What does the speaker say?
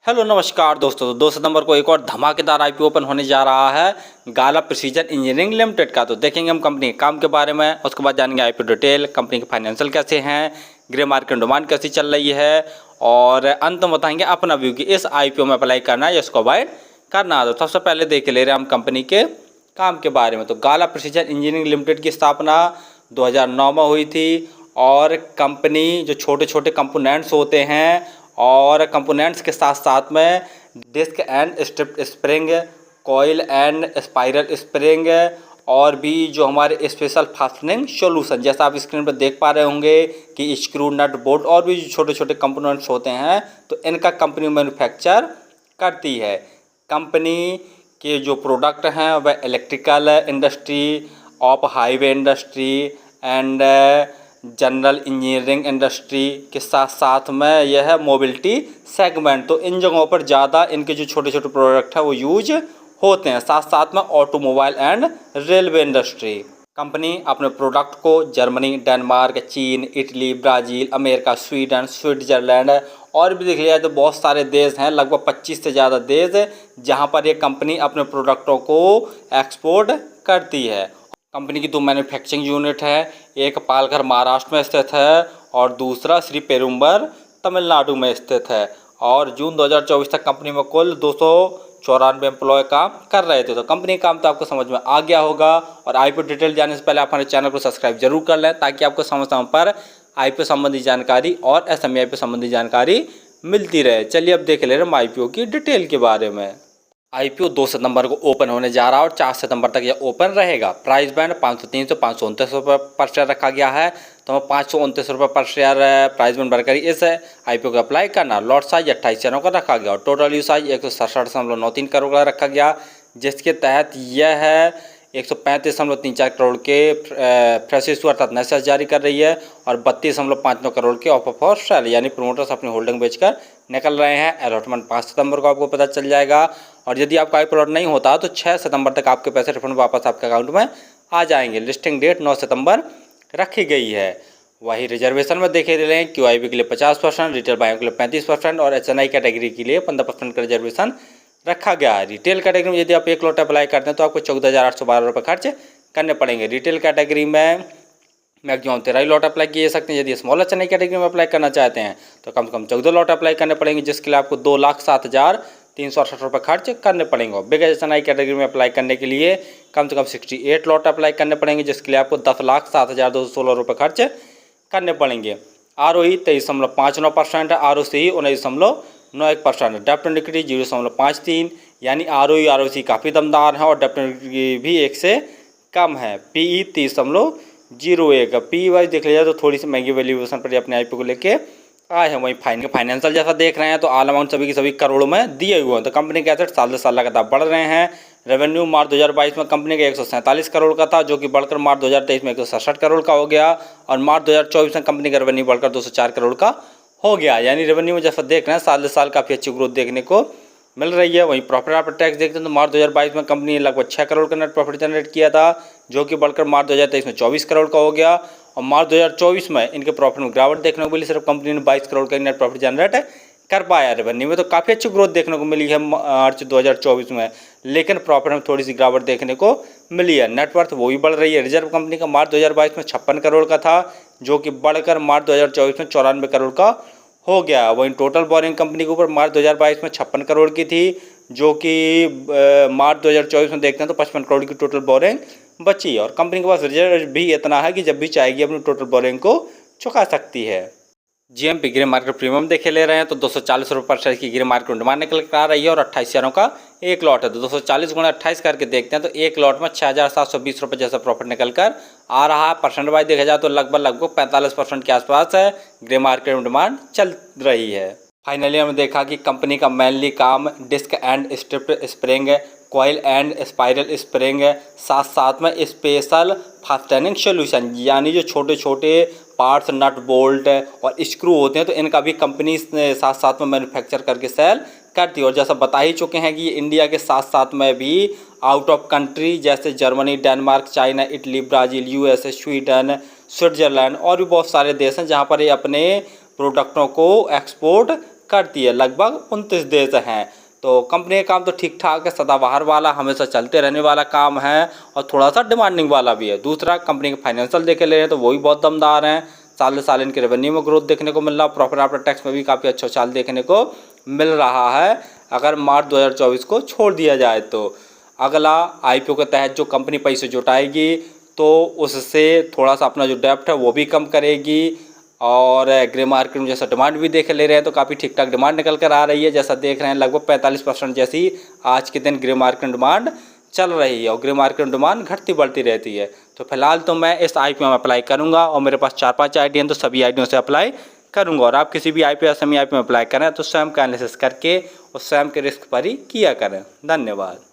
Hello नमस्कार दोस्तों। तो 2 सितंबर को एक और धमाकेदार आईपीओ ओपन होने जा रहा है गाला प्रिसीजन इंजीनियरिंग लिमिटेड का। तो देखेंगे हम कंपनी के काम के बारे में, उसके बाद जानेंगे आईपीओ डिटेल, कंपनी के फाइनेंशियल कैसे हैं, ग्रे मार्केट डिमांड कैसी चल रही है, और अंत में बताएंगे अपना व्यू कि इस आईपीओ में अप्लाई करना है या इसको अवॉइड करना है। तो सबसे पहले देख ले रहे हैं हम कंपनी के काम के बारे में। तो गाला प्रिसीजन इंजीनियरिंग लिमिटेड की स्थापना 2009 में हुई थी और कंपनी जो छोटे छोटे कंपोनेंट्स होते हैं और कंपोनेंट्स के साथ साथ में disc and strip spring, coil and spiral spring और भी जो हमारे स्पेशल फास्टनिंग सॉल्यूशन, जैसा आप स्क्रीन पर देख पा रहे होंगे कि स्क्रू, नट, बोल्ट और भी जो छोटे छोटे कंपोनेंट्स होते हैं तो इनका कंपनी मैन्युफैक्चर करती है। कंपनी के जो प्रोडक्ट हैं वह electrical industry, of highway industry and general engineering industry के साथ साथ में यह है मोबिलिटी सेगमेंट। तो इन जगहों पर ज़्यादा इनके जो छोटे छोटे प्रोडक्ट हैं वो यूज होते हैं। साथ साथ में automobile and railway industry. Company अपने प्रोडक्ट को जर्मनी, डेनमार्क, चीन, Italy, Brazil, America, Sweden, Switzerland और भी देख लिया तो बहुत सारे देश हैं, लगभग 25 से ज़्यादा देश जहां पर ये कंपनी अपने प्रोडक्टों को एक्सपोर्ट करती है। कंपनी की 2 मैन्युफैक्चरिंग यूनिट है, एक पालघर महाराष्ट्र में स्थित है और दूसरा श्री पेरुम्बर तमिलनाडु में स्थित है। और जून 2024 तक कंपनी में कुल 294 एम्प्लॉय काम कर रहे थे। तो कंपनी का काम तो आपको समझ में आ गया होगा। और आईपीओ डिटेल जानने से पहले आप हमारे चैनल को सब्सक्राइब जरूर कर लें ताकि आपको समय समय पर आईपीओ संबंधी जानकारी और एसएमई आईपीओ संबंधी जानकारी मिलती रहे। चलिए अब देख ले रहे हैं आईपीओ की डिटेल के बारे में। आईपीओ 2 सितंबर को ओपन होने जा रहा है और 4 सितंबर तक यह ओपन रहेगा। प्राइस बैंड 503 से 529 रुपये पर शेयर रखा गया है। तो 529 रुपये पर शेयर प्राइस बैंड बढ़कर इस आईपीओ को अप्लाई करना। लॉट साइज 28 शेयरों का रखा गया और टोटल यूज साइज 167.93 करोड़ का रखा गया, जिसके तहत यह है 135.34 करोड़ के फ्रेश इशू अर्थात नए शेयर जारी कर रही है और 32.59 करोड़ के ऑफर फॉर सेल यानी प्रोमोटर्स अपनी होल्डिंग बेचकर निकल रहे हैं। अलॉटमेंट 5 सितंबर को आपको पता चल जाएगा और यदि आपका आईपीओ अलॉट नहीं होता तो 6 सितंबर तक आपके पैसे रिफंड वापस आपके अकाउंट में आ जाएंगे। लिस्टिंग डेट 9 सितंबर रखी गई है। वही रिजर्वेशन में देखे रहे हैं QIB के लिए 50%, रिटेल बायों के लिए 35% और HNI कैटेगरी के लिए 15% का रिजर्वेशन रखा गया है। रिटेल कैटेगरी में यदि आप एक लॉट अप्लाई करते हैं तो आपको 14,812 रुपये खर्च करने पड़ेंगे। रिटेल कैटेगरी में मैक्सिमम 13 लॉट अप्लाई किए सकते हैं। यदि स्मॉल HNI कैटेगरी में अप्लाई करना चाहते हैं तो कम से कम 14 लॉट अप्लाई करने पड़ेंगे, जिसके लिए आपको 2,07,368 रुपये खर्च करने पड़ेंगे। बिग HNI कैटेगरी में अप्लाई करने के लिए कम से कम 68 लॉट अप्लाई करने पड़ेंगे, जिसके लिए आपको 10,07,216 रुपये खर्च करने पड़ेंगे। ROE 23.59%, ROCE 19.91%, डेप्ट इक्विटी 0.53 यानी ROE ROC काफ़ी दमदार है और डेप्ट इक्विटी भी 1 से कम है। PE 30.01। PE वाइज देख लिया तो थोड़ी सी महंगी वैल्यूएशन पर अपने आईपीओ को लेके आए हैं। वहीं फाइनेंशियल जैसा देख रहे हैं तो ऑल अमाउंट सभी के सभी करोड़ों में दिए हुए हैं। तो कंपनी के एसेट साल से साल लगातार बढ़ रहे हैं। रेवेन्यू मार्च 2022 में कंपनी का 147 करोड़ का था, जो कि बढ़कर मार्च 2023 में 167 करोड़ का हो गया और मार्च 2024 में कंपनी का रेवेन्यू बढ़कर 204 करोड़ का हो गया। यानी रेवेन्यू में जैसा देख रहे हैं साल से साल काफ़ी अच्छी ग्रोथ देखने को मिल रही है। वहीं प्रॉफिट आफ्टर टैक्स देखते हैं तो मार्च 2022 में कंपनी ने लगभग 6 करोड़ का नेट प्रॉफिट जनरेट किया था, जो कि बढ़कर मार्च 2023 में 24 करोड़ का हो गया और मार्च 2024 में इनके प्रॉफिट में गिरावट देखने को मिली। सिर्फ कंपनी ने 22 करोड़ का नेट प्रॉफिट जनरेट कर पाया। रेवेन्यू में तो काफ़ी अच्छी ग्रोथ देखने को मिली है मार्च 2024 में, लेकिन प्रॉफिट में थोड़ी सी गिरावट देखने को मिली है। नेटवर्थ वो भी बढ़ रही है। रिजर्व कंपनी का मार्च 2022 में 56 करोड़ का था, जो कि बढ़कर मार्च 2024 में 94 करोड़ का हो गया। वहीं टोटल बोरिंग कंपनी के ऊपर मार्च 2022 में 56 करोड़ की थी, जो कि मार्च 2024 में देखते हैं तो 55 करोड़ की टोटल बोरिंग बची और कंपनी के पास रिजर्व भी इतना है कि जब भी चाहेगी अपनी टोटल बोरिंग को चुका सकती है। GMP ग्रे मार्केट प्रीमियम देखे ले रहे हैं तो 240 रुपये पर शेयर की ग्रे मार्केट डिमांड निकल कर आ रही है और 28 शेयरों का एक लॉट है। तो 240 गुणा 28 करके देखते हैं तो एक लॉट में 6,720 रुपये जैसा प्रॉफिट निकल कर आ रहा है। परसेंट वाइज देखा जाए तो लगभग 45% के आसपास है ग्रे मार्केट में डिमांड चल रही है। फाइनली हमने देखा कि कंपनी का मेनली काम disc and strip spring, coil and spiral spring, साथ साथ में स्पेशल फास्टनिंग सॉल्यूशन यानी जो छोटे छोटे पार्ट्स, नट, बोल्ट और स्क्रू होते हैं तो इनका भी कंपनी साथ साथ में मैन्युफैक्चर करके सेल करती है। और जैसा बता ही चुके हैं कि ये इंडिया के साथ साथ में भी आउट ऑफ कंट्री जैसे Germany, Denmark, China, Italy, Brazil, USA, Sweden, Switzerland और भी बहुत सारे देश हैं जहाँ पर ये अपने प्रोडक्टों को एक्सपोर्ट करती है। लगभग 29 देश हैं। तो कंपनी का काम तो ठीक ठाक है, सदाबहार वाला, हमेशा चलते रहने वाला काम है और थोड़ा सा डिमांडिंग वाला भी है। दूसरा, कंपनी के फाइनेंशियल देखे ले रहे हैं तो वो भी बहुत दमदार हैं। साल साल इनके रेवेन्यू में ग्रोथ देखने को मिल रहा है। प्रॉफिट आफ्टर टैक्स में भी काफ़ी अच्छा चाल देखने को मिल रहा है, अगर मार्च 2024 को छोड़ दिया जाए तो। अगला, IPO के तहत जो कंपनी पैसे जुटाएगी तो उससे थोड़ा सा अपना जो डेप्ट है वो भी कम करेगी। और ग्रे मार्केट में जैसा डिमांड भी देख ले रहे हैं तो काफ़ी ठीक ठाक डिमांड निकल कर आ रही है। जैसा देख रहे हैं लगभग 45% जैसी आज के दिन ग्रे मार्केट में डिमांड चल रही है और ग्रे मार्केट में डिमांड घटती बढ़ती रहती है। तो फिलहाल तो मैं इस IPO में अप्लाई करूंगा और मेरे पास 4-5 आईडी हैं तो सभी आईडियों से अप्लाई करूंगा। और आप किसी भी IPO या सेमी IPO में अप्लाई करें तो स्वयं का एनालिसिस करके और स्वयं के रिस्क पर ही किया करें। धन्यवाद।